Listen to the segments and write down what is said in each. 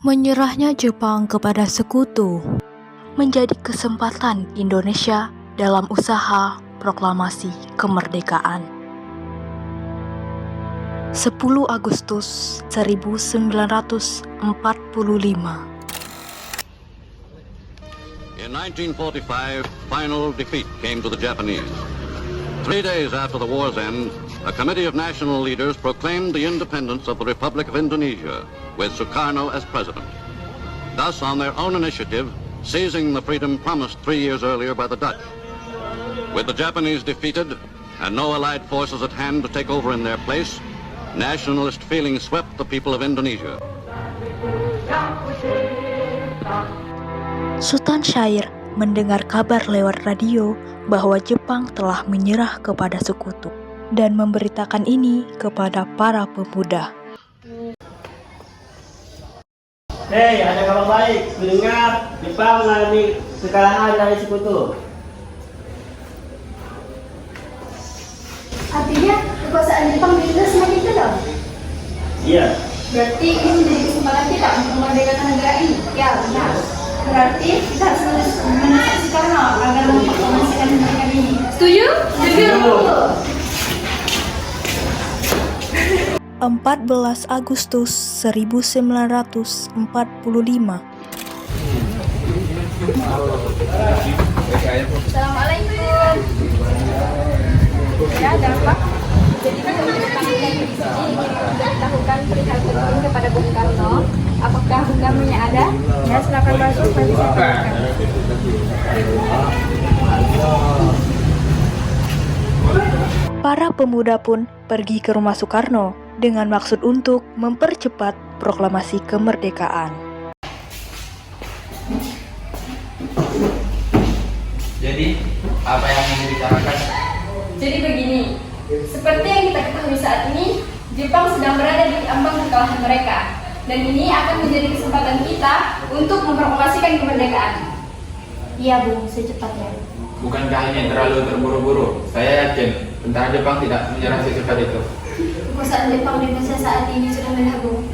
Menyerahnya Jepang kepada sekutu menjadi kesempatan Indonesia dalam usaha proklamasi kemerdekaan. 10 Agustus 1945. In 1945, final defeat came to the Japanese. 3 days after the war's end, a committee of national leaders proclaimed the independence of the Republic of Indonesia, with Sukarno as president. Thus, on their own initiative, seizing the freedom promised 3 years earlier by the Dutch. With the Japanese defeated and no allied forces at hand to take over in their place, nationalist feeling swept the people of Indonesia. Sultan Syahrir mendengar kabar lewat radio bahwa Jepang telah menyerah kepada sekutu dan memberitakan ini kepada para pemuda. Hei, ada kabar baik. Kudengar Jepang mengalami kekalahan dari sekutu. Artinya kekuasaan Jepang di Indonesia semakin kendor. Iya. Berarti ini menjadi kesempatan kita untuk memerdekakan negara ini. Ya, benar. Berarti kita harus mendesak Soekarno agar memproklamasikan kemerdekaan ini. Setuju? Setuju. 14 Agustus 1945. Assalamualaikum. Ya, ada apa? Jadi kan kemerdekaan kita di sini memberitahukan perihal penting kepada Bung Karno. Apakah Bung Karno-nya ada? Ya, silakan masuk, nanti saya tanyakan. Para pemuda pun pergi ke rumah Soekarno dengan maksud untuk mempercepat proklamasi kemerdekaan. Jadi, apa yang ingin dibicarakan? Jadi begini, seperti yang kita ketahui saat ini, Jepang sedang berada di ambang kekalahan mereka. Dan ini akan menjadi kesempatan kita untuk memproklamasikan kemerdekaan. Iya, Bung, secepatnya. Bukankah ini terlalu terburu-buru? Saya yakin tentara Jepang tidak menyerah secepat itu. Kekuasaan Jepang di Indonesia saat ini sudah menyerah, Bung.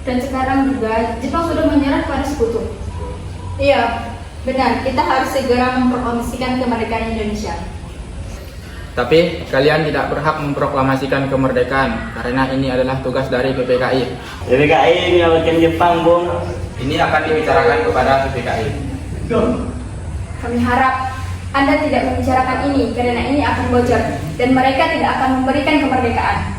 Dan sekarang juga Jepang sudah menyerah kepada sekutu. Iya, benar. Kita harus segera memproklamasikan kemerdekaan Indonesia. Tapi kalian tidak berhak memproklamasikan kemerdekaan karena ini adalah tugas dari PPKI. PPKI menyelamatkan Jepang, Bung. Ini akan dibicarakan kepada PPKI. Kami harap Anda tidak membicarakan ini karena ini akan bocor dan mereka tidak akan memberikan kemerdekaan.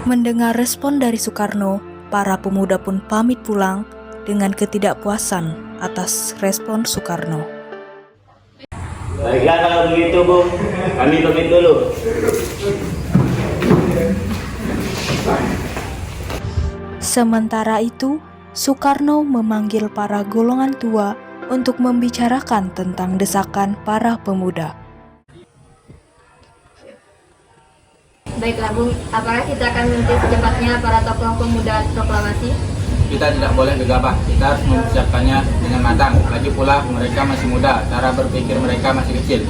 Mendengar respon dari Soekarno, para pemuda pun pamit pulang dengan ketidakpuasan atas respon Soekarno. Baiklah kalau begitu, Bung. Kami pamit dulu. Sementara itu, Soekarno memanggil para golongan tua untuk membicarakan tentang desakan para pemuda. Baiklah, Bung. Apakah kita akan menuntut secepatnya para tokoh pemuda proklamasi? Kita tidak boleh gegabah, kita harus mempersiapkannya dengan matang. Lagi pula mereka masih muda, cara berpikir mereka masih kecil.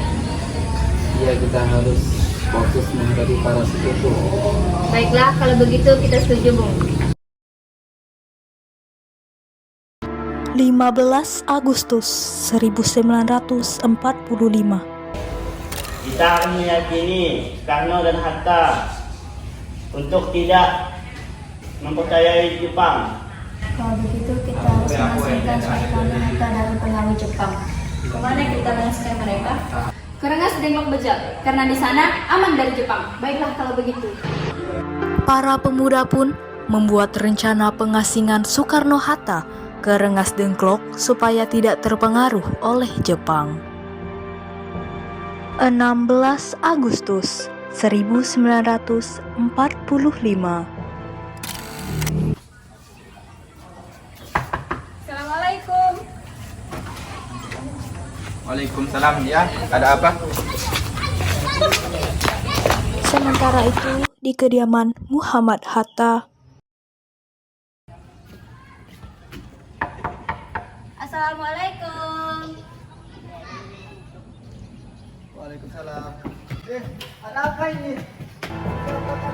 Iya, kita harus fokus menghadapi para sekutu. Baiklah, kalau begitu kita setuju, Bung. 15 Agustus 1945. Kita harus meyakini Soekarno dan Hatta untuk tidak mempercayai Jepang. Kalau begitu kita harus menghasilkan Soekarno Hatta dari pengaruh Jepang. Kemana kita menghasilkan mereka? Ke Rengas Dengklok Begal, karena di sana aman dari Jepang. Baiklah kalau begitu. Para pemuda pun membuat rencana pengasingan Soekarno-Hatta ke Rengas Dengklok supaya tidak terpengaruh oleh Jepang. 16 Agustus 1945. Assalamualaikum. Waalaikumsalam, ya. Ada apa? Sementara itu, di kediaman Muhammad Hatta, Assalamualaikum. Waalaikumsalam. Ada apa ini?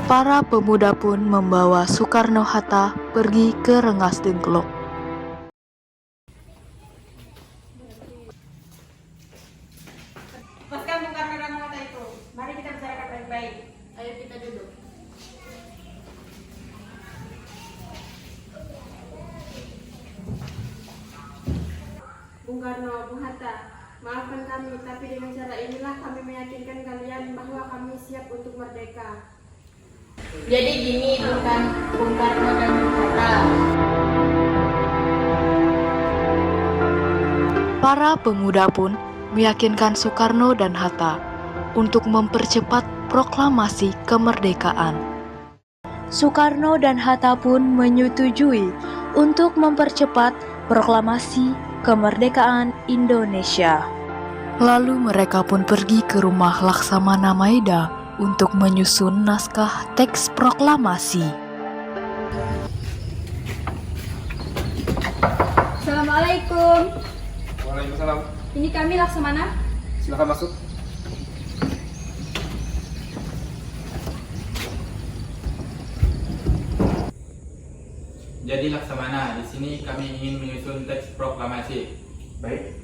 para pemuda pun membawa Soekarno-Hatta pergi ke Rengas Dengklok. Bung Karno, Bung Hatta. Maafkan kami, tapi dengan cara inilah kami meyakinkan kalian bahwa kami siap untuk merdeka. Jadi gini Bung Karno dan Bung Hatta. Para pemuda pun meyakinkan Soekarno dan Hatta untuk mempercepat proklamasi kemerdekaan. Soekarno dan Hatta pun menyetujui untuk mempercepat proklamasi kemerdekaan Indonesia. Lalu mereka pun pergi ke rumah Laksamana Maeda untuk menyusun naskah teks proklamasi. Assalamualaikum. Waalaikumsalam. Ini kami Laksamana. Silakan masuk. Jadi Laksamana, di sini kami ingin menyusun teks proklamasi. Baik.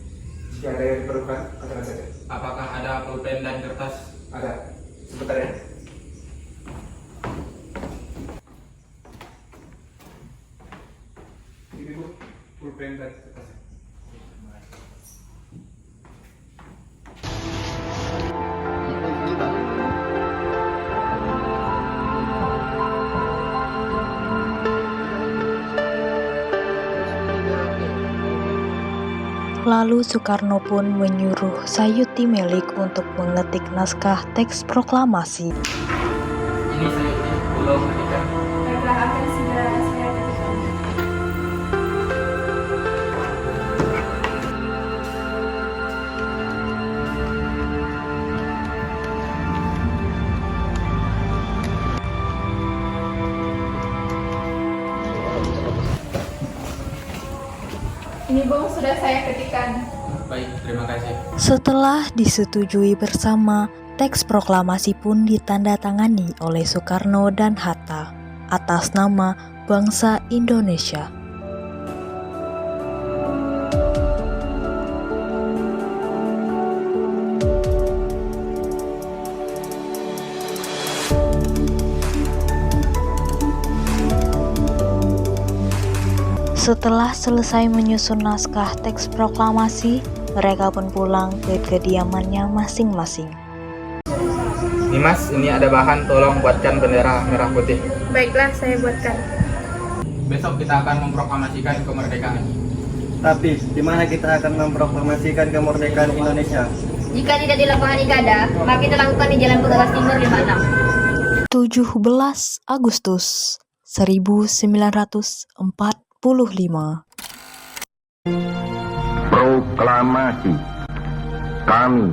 Jika ada yang diperlukan, katakan saja. Apakah ada pulpen dan kertas? Ada. Sebentar ya. Ini Bu, pulpen dan kertas. Lalu Soekarno pun menyuruh Sayuti Melik untuk mengetik naskah teks proklamasi. Ini saya belum ketika. Baiklah, akan segera saya ketikkan. Ini Bung, sudah saya ketikkan. Baik, terima kasih. Setelah disetujui bersama, teks proklamasi pun ditandatangani oleh Soekarno dan Hatta atas nama bangsa Indonesia. Setelah selesai menyusun naskah teks proklamasi, mereka pun pulang ke kediamannya masing-masing. Nimas, ini ada bahan, tolong buatkan bendera merah putih. Baiklah, saya buatkan. Besok kita akan memproklamasikan kemerdekaan. Tapi, di mana kita akan memproklamasikan kemerdekaan Indonesia? Jika tidak di lapangan Ikada, maka kita lakukan di Jalan Pegagas Timur 56. 17 Agustus 1945. Proklamasi. Kami,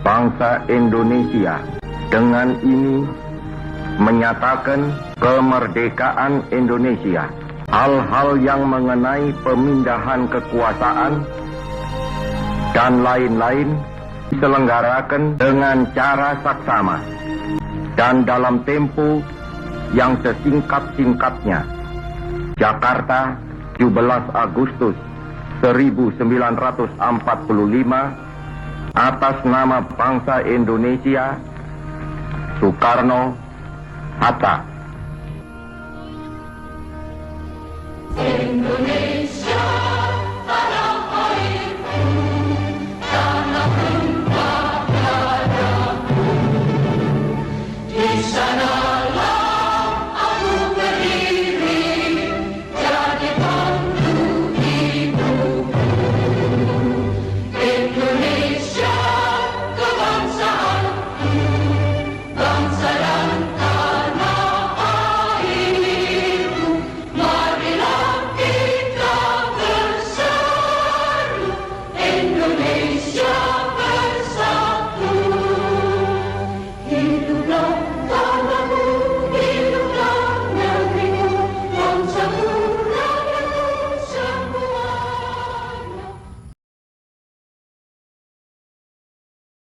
bangsa Indonesia, dengan ini menyatakan kemerdekaan Indonesia. Hal-hal yang mengenai pemindahan kekuasaan dan lain-lain diselenggarakan dengan cara saksama dan dalam tempo yang sesingkat-singkatnya. Jakarta, 17 Agustus 1945, atas nama bangsa Indonesia, Soekarno Hatta. Indonesia.